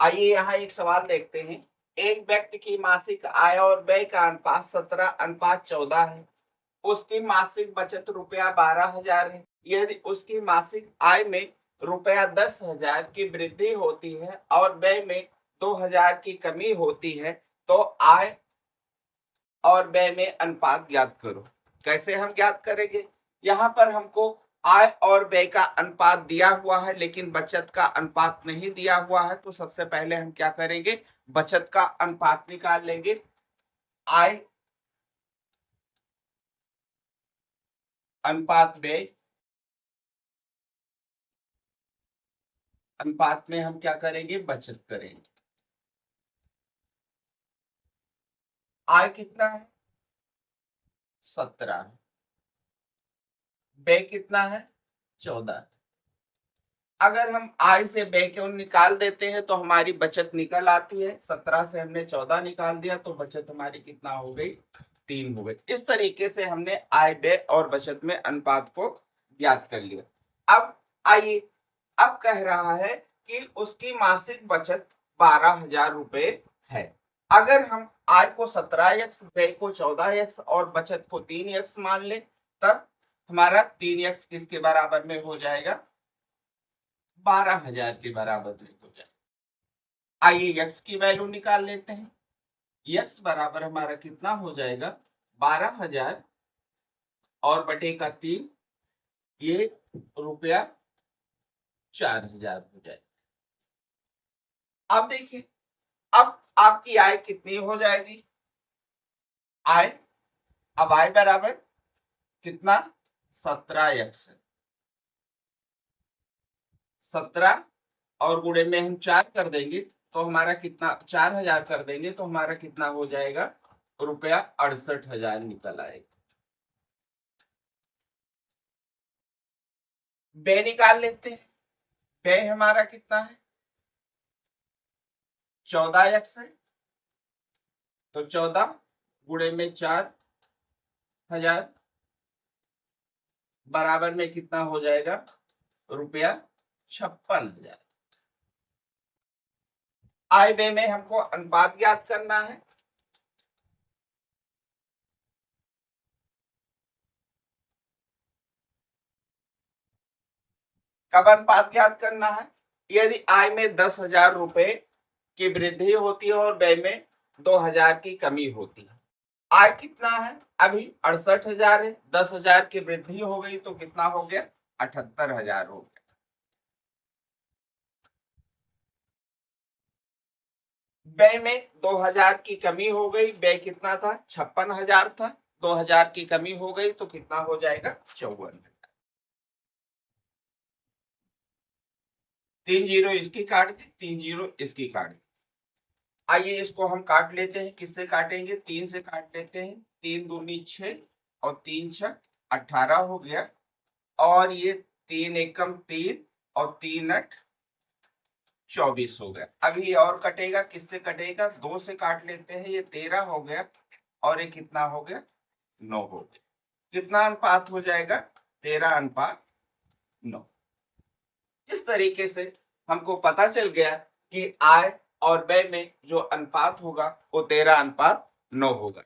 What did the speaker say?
आइए यहाँ एक सवाल देखते हैं। एक व्यक्ति की मासिक आय और व्यय का अनुपात 17:14 है। उसकी मासिक बचत रुपया 12,000 है। यदि उसकी मासिक आय में रुपया 10,000 की वृद्धि होती है और व्यय में 2,000 की कमी होती है, तो आय और व्यय में अनुपात ज्ञात करो। कैसे हम ज्ञात करेंगे? यहाँ पर हमको आय और व्यय का अनुपात दिया हुआ है, लेकिन बचत का अनुपात नहीं दिया हुआ है। तो सबसे पहले हम क्या करेंगे? बचत का अनुपात निकाल लेंगे। आय अनुपात व्यय अनुपात में हम क्या करेंगे? बचत करेंगे। आय कितना है? 17। व्यय कितना है? 14। अगर हम आय से व्यय को निकाल देते हैं तो हमारी बचत निकल आती है। 17 से हमने 14 निकाल दिया तो बचत हमारी कितना हो गई? 3 हो गई। इस तरीके से हमने आय व्यय और बचत में अनुपात को ज्ञात कर लिया। अब आइए, अब कह रहा है कि उसकी मासिक बचत 12,000 रुपए है। अगर हम आय को 17x, व्यय को 14x और बचत को 3x मान ले, तब हमारा 3x किसके बराबर में हो जाएगा? 12,000 के बराबर में हो जाए। आइए x की वैल्यू निकाल लेते हैं। x बराबर हमारा कितना हो जाएगा? 12,000 और बटे का 3, ये रुपया 4,000 हो जाए। अब देखिए, अब आपकी आय कितनी हो जाएगी? आय, अब आय बराबर कितना? 17x। 17 और गुणे में हम 4 कर देंगे तो हमारा कितना? 4,000 कर देंगे तो हमारा कितना हो जाएगा? रुपया 68,000 निकल आएगा। व्यय निकाल लेते हैं। व्यय हमारा कितना है? 14x है, तो 14 गुणे में 4,000 बराबर में कितना हो जाएगा? रुपया 56,000। आय व्यय में हमको अनुपात ज्ञात करना है। कब अनुपात ज्ञात करना है? यदि आय में 10,000 रुपए की वृद्धि होती है और व्यय में 2,000 की कमी होती है। आय कितना है? अभी 68,000 है। 10,000 की वृद्धि हो गई तो कितना हो गया? 78,000 हो गया। व्यय में 2,000 की कमी हो गई। व्यय कितना था? 56,000 था। 2,000 की कमी हो गई तो कितना हो जाएगा? 54,000। 3 जीरो इसकी काट दी, 3 जीरो इसकी काट दी। आइए इसको हम काट लेते हैं। किससे काटेंगे? 3 से काट लेते हैं। 3 दूनी 6 और 3 छक 18 हो गया। और ये 3 एकम 3 और 3 अठ 24 हो गया। अब ये और कटेगा। किससे कटेगा? 2 से काट लेते हैं। ये 13 हो गया और ये कितना हो गया? 9 हो गया। कितना अनुपात हो जाएगा? 13:9। इस तरीके से हमको पता चल गया कि आय और व्यय में जो अनुपात होगा वो 13:9 होगा।